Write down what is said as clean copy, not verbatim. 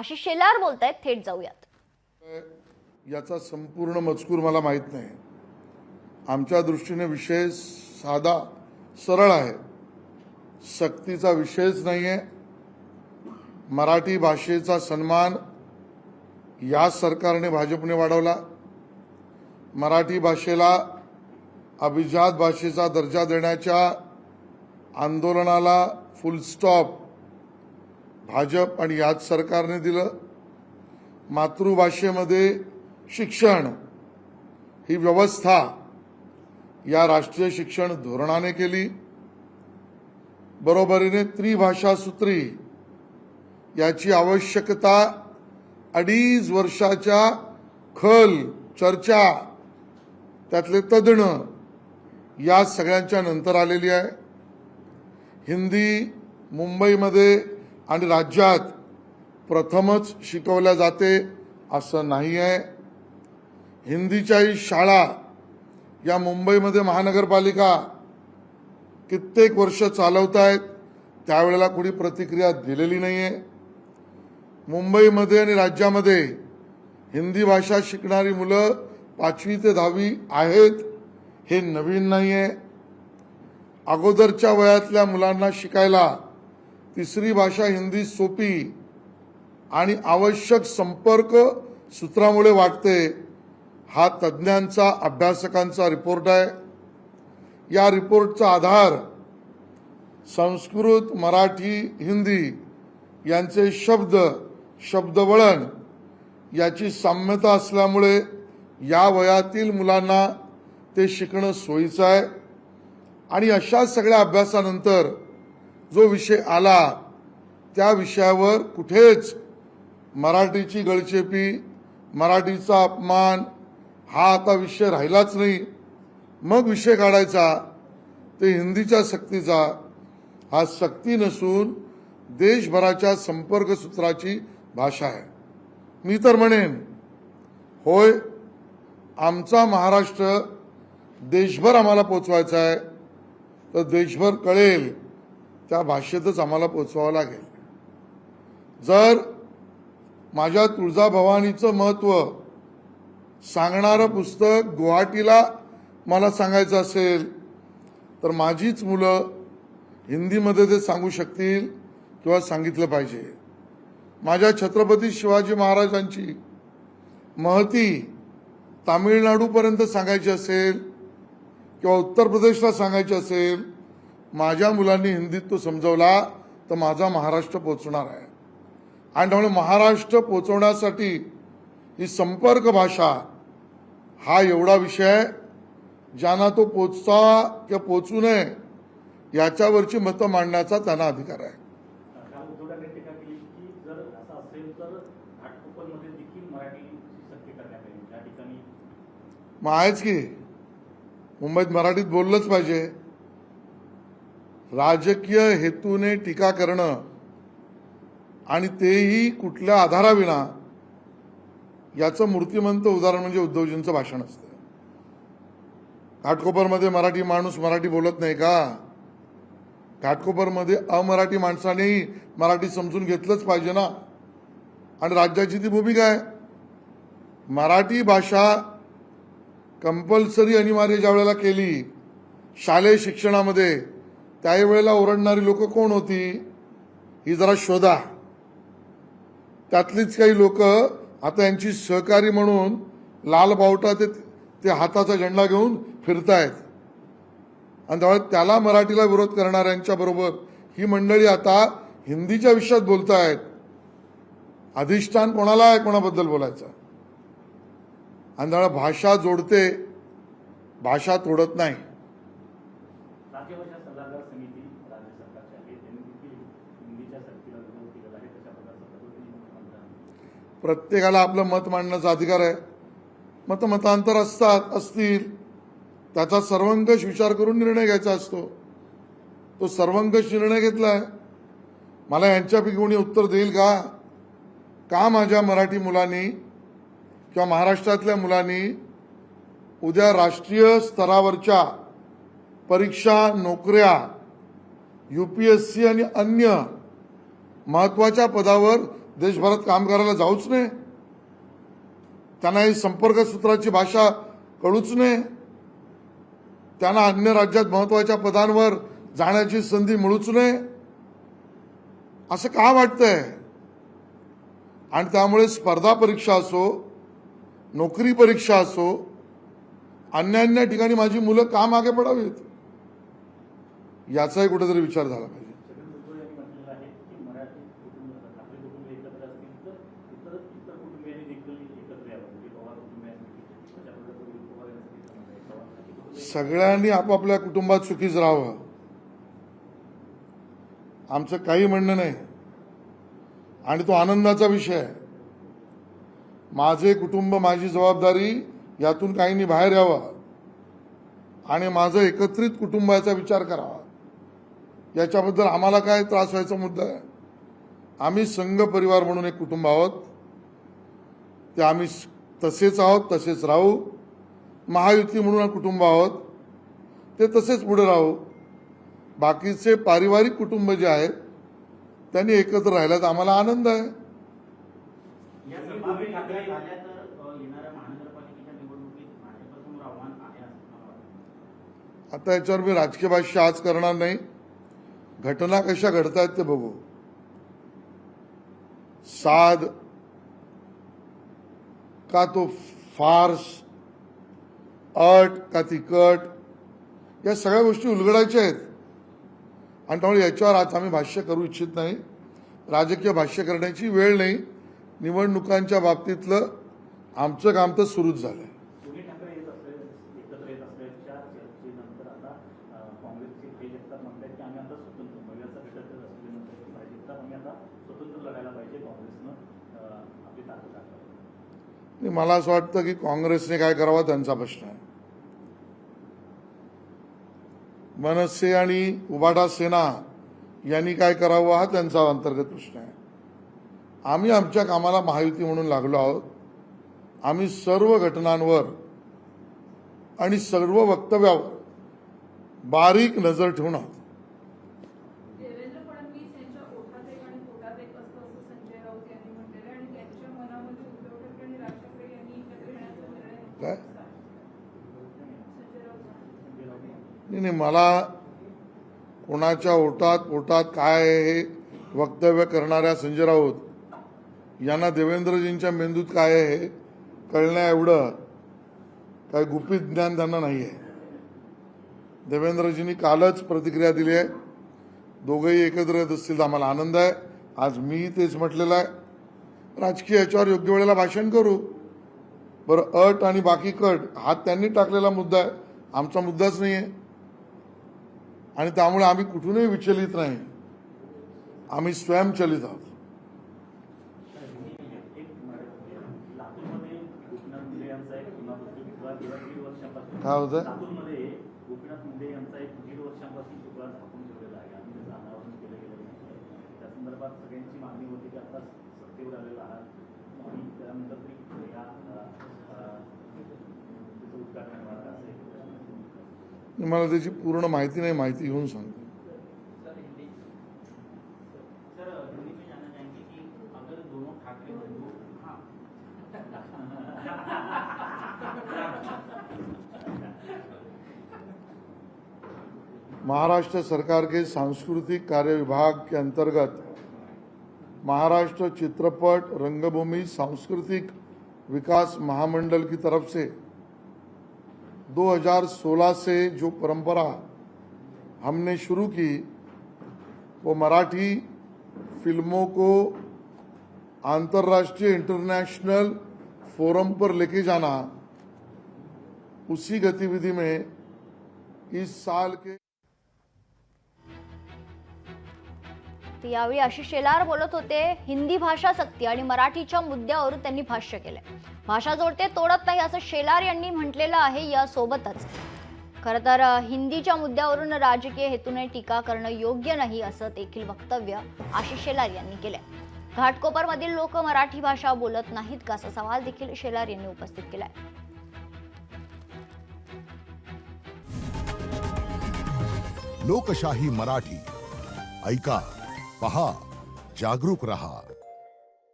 आशिष शेलार बोलतायत, थेट जाऊयात। याचा संपूर्ण मजकूर मला माहित नाही। आमच्या दृष्टीने विषय साधा सरळ आहे, सक्तीचा विषयच नाहीये। मराठी भाषेचा सन्मान या सरकारने भाजपने वाढवला। मराठी भाषेला अभिजात भाषेचा दर्जा देण्याच्या आंदोलनाला फुल स्टॉप भाजप आणि याच सरकारने दिलं। मातृभाषेमध्ये शिक्षण ही व्यवस्था या राष्ट्रीय शिक्षण धोरणाने केली। बरोबरीने त्रिभाषा सूत्री याची आवश्यकता 2.5 वर्षाच्या खल चर्चा त्यातले तज्ञ या सगळ्यांच्या नंतर आलेली आहे। हिंदी मुंबईमध्ये आणि राज्यात प्रथमच शिकवल्या जाते असं नाही आहे। हिंदीच्याही शाळा या मुंबईमध्ये महानगरपालिका कित्येक वर्ष चालवत आहेत, त्यावेळेला कोणी प्रतिक्रिया दिलेली नाहीये। मुंबईमध्ये आणि राज्यामध्ये हिंदी भाषा शिकणारी मुलं 5वी ते 10वी आहेत, हे नवीन नाहीये। अगोदरच्या वयातल्या मुलांना शिकायला तिसरी भाषा हिंदी सोपी आणि आवश्यक संपर्क सूत्रामुळे वाटते, हा तज्ञांचा अभ्यासकांचा रिपोर्ट आहे। या रिपोर्टचा आधार संस्कृत, मराठी, हिंदी यांचे शब्दवळण याची साम्यता असल्यामुळे या वयातील मुलांना ते शिकणं सोयीचं आहे। आणि अशा सगळ्या अभ्यासानंतर जो विषय आला त्या विषयावर कुठेच मराठीची गळचेपी, मराठीचा अपमान हा आता विषय राहिलाच नाही। मग विषय काढायचा ते हिंदीच्या सक्तीचा, हा सक्ती नसून देशभराच्या संपर्क सूत्राची भाषा आहे। मी तर म्हणेन, होय आमचा महाराष्ट्र देशभर आम्हाला पोचवायचा आहे, तर देशभर कळेल त्या भाषेतच आम्हाला पोचवावं लागेल। जर माझ्या तुळजाभवानीचं महत्त्व सांगणारं पुस्तक गुवाहाटीला मला सांगायचं असेल, तर माझीच मुलं हिंदीमध्ये ते सांगू शकतील किंवा सांगितलं पाहिजे। माझ्या छत्रपती शिवाजी महाराजांची महती तामिळनाडूपर्यंत सांगायची असेल किंवा उत्तर प्रदेशला सांगायची असेल, माझ्या मुलांनी हिंदीत तो समजवला तर माझा महाराष्ट्र पोचणार आहे। आणि त्यामुळे महाराष्ट्र पोचवण्यासाठी ही संपर्क भाषा हा एवढा विषय आहे, ज्यांना तो पोचता किंवा पोचू नये याच्यावरची मतं मांडण्याचा त्यांना अधिकार आहे। मग आहेच की, मुंबईत मराठीत बोललंच पाहिजे। राजकीय हेतूने टीका करणं आणि तेही कुठल्या आधाराविना, याचं मूर्तिमंत उदाहरण म्हणजे उद्धवजींचं भाषण असतं। घाटकोपरमध्ये मराठी माणूस मराठी बोलत नाही का? घाटकोपरमध्ये अमराठी माणसानेही मराठी समजून घेतलंच पाहिजे ना। आणि राज्याची ती भूमिका आहे। मराठी भाषा कंपल्सरी अनिवार्य ज्या वेळेला केली शालेय शिक्षणामध्ये, त्यावेळेला ओरडणारी लोक कोण होती ही जरा शोधा। त्यातलीच काही लोक आता यांची सहकारी म्हणून लाल बावटा ते हाताचा झेंडा घेऊन फिरतायत। आणि त्यामुळे त्याला मराठीला विरोध करणाऱ्यांच्या बरोबर ही मंडळी आता हिंदीच्या विषयात बोलतायत। अधिष्ठान कोणाला आहे कोणाबद्दल बोलायचं? आणि त्यामुळे भाषा जोडते, भाषा तोडत नाही। प्रत्येकाला आपलं मत मांडण्याचा अधिकार आहे। मतांतर असतील, त्याचा सर्वंकष विचार करून निर्णय घ्यायचा असतो। तो सर्वंकष निर्णय घेतलाय। मला यांच्यापैकी कोणी उत्तर देईल का माझ्या मराठी मुलांनी किंवा महाराष्ट्रातल्या मुलांनी उद्या राष्ट्रीय स्तरावरच्या परीक्षा, नोकऱ्या, UPSC आणि अन्य महत्त्वाच्या पदावर देशभरात काम करायला जाऊच नये, त्यांना ही संपर्क सूत्राची भाषा कळूच नये, त्यांना अन्य राज्यात महत्वाच्या पदांवर जाण्याची संधी मिळूच नये, असं का वाटतंय? आणि त्यामुळे स्पर्धा परीक्षा असो, नोकरी परीक्षा असो, अन्य ठिकाणी माझी मुलं का मागे पडावीत, याचाही कुठेतरी विचार झाला पाहिजे. सगळ्यांनी आपापल्या कुटुंबात सुखीच राहावं, आमचं काही म्हणणं नाही. आणि तो आनंदाचा विषय आहे. माझे कुटुंब, माझी जबाबदारी, यातून काहींनी बाहेर यावं आणि माझं एकत्रित कुटुंबाचा विचार करावा, याच्याबद्दल आम्हाला काय त्रास व्हायचा मुद्दा आहे? आम्ही संघ परिवार म्हणून एक कुटुंब आहोत, ते आम्ही तसेच आहोत, तसेच राहू. महायुती म्हणून कुटुंब आहोत, ते तसेच पुढे राहू. बाकीचे पारिवारिक कुटुंब जे आहेत त्यांनी एकत्र राहिला तर आम्हाला आनंद आहे. आता याच्यावर मी राजकीय भाष्य आज करणार नाही. घटना कशा घडतायत ते बघू. साध का तो फार्स, अट का ती कट, या सगळ्या गोष्टी उलगडायच्या आहेत. आणि त्यामुळे याच्यावर आज आम्ही भाष्य करू इच्छित नाही. राजकीय भाष्य करण्याची वेळ नाही. निवडणुकांच्या बाबतीतलं आमचं काम तर सुरूच झालंय. मला असं वाटतं की काँग्रेसने काय करावं त्यांचा प्रश्न आहे. मनसे आणि उबाटा सेना यांनी काय करावं हा त्यांचा अंतर्गत प्रश्न आहे. आम्ही आमच्या कामाला महायुती म्हणून लागलो आहोत. आम्ही सर्व घटनांवर आणि सर्व वक्तव्यावर बारीक नजर ठेवून आहोत. देवेंद्र फडणवीस यांच्या ओठात एक आणि पोटात एक असतं असं संजय राऊत यांनी म्हटलेलं आहे आणि त्यांच्या मनामध्ये उद्धव ठाकरे आणि राज ठाकरे यांनी एकत्र येण्याचा निर्णय काय? संजय राऊत नाही, मला कोणाच्या ओटात पोटात काय आहे हे वक्तव्य करणाऱ्या संजय राऊत यांना देवेंद्रजींच्या मेंदूत काय आहे हे कळण्या एवढं काय गुपित ज्ञान त्यांना नाही आहे. देवेंद्रजींनी कालच प्रतिक्रिया दिली आहे. दोघंही एकत्र येत असतील तर आम्हाला आनंद आहे. आज मी तेच म्हटलेलं आहे. राजकीय याच्यावर योग्य वेळेला भाषण करू. बरं, अट आणि बाकी कट हा त्यांनी टाकलेला मुद्दा आहे, आमचा मुद्दाच नाही आहे. आणि त्यामुळे आम्ही कुठूनही विचलित नाही, आम्ही स्वयंचलित आहोत. काय होतं? गोपीनाथ मुंडे यांचा एक 1.5 वर्षांपासून पुतळा झाकून ठेवलेला आहे आणि त्याचं अनावरण केलं गेलं नाही. त्या संदर्भात सगळ्यांची मागणी होती की आता सत्तेवर आलेला आहात आणि त्यानंतर तरी या उद्घाटन होणार असेल. मला त्याची पूर्ण माहिती नाही, माहिती घेऊन सांगतो. सर, हिंदी में जानना चाहेंगे कि अगर दोनों ठाकरे बंधु महाराष्ट्र सरकार के सांस्कृतिक कार्य विभाग के अंतर्गत महाराष्ट्र चित्रपट रंगभूमि सांस्कृतिक विकास महामंडल की तरफ से 2016 से जो परंपरा हमने शुरू की वो मराठी फिल्मों को अंतर्राष्ट्रीय इंटरनेशनल फोरम पर लेके जाना, उसी गतिविधि में इस साल के यावेळी आशिष शेलार बोलत होते. हिंदी भाषा सक्ती आणि मराठीच्या मुद्द्यावर त्यांनी भाष्य केलंय. भाषा जोडते तोडत नाही असं शेलार यांनी म्हटलेलं आहे. यासोबतच खरं तर हिंदीच्या मुद्द्यावरून राजकीय हेतूने टीका करणं योग्य नाही असं देखील वक्तव्य आशिष शेलार यांनी केलंय. घाटकोपरमधील लोक मराठी भाषा बोलत नाहीत का असा सवाल देखील शेलार यांनी उपस्थित केलाय. लोकशाही मराठी ऐका, पहा, जागरूक रहा.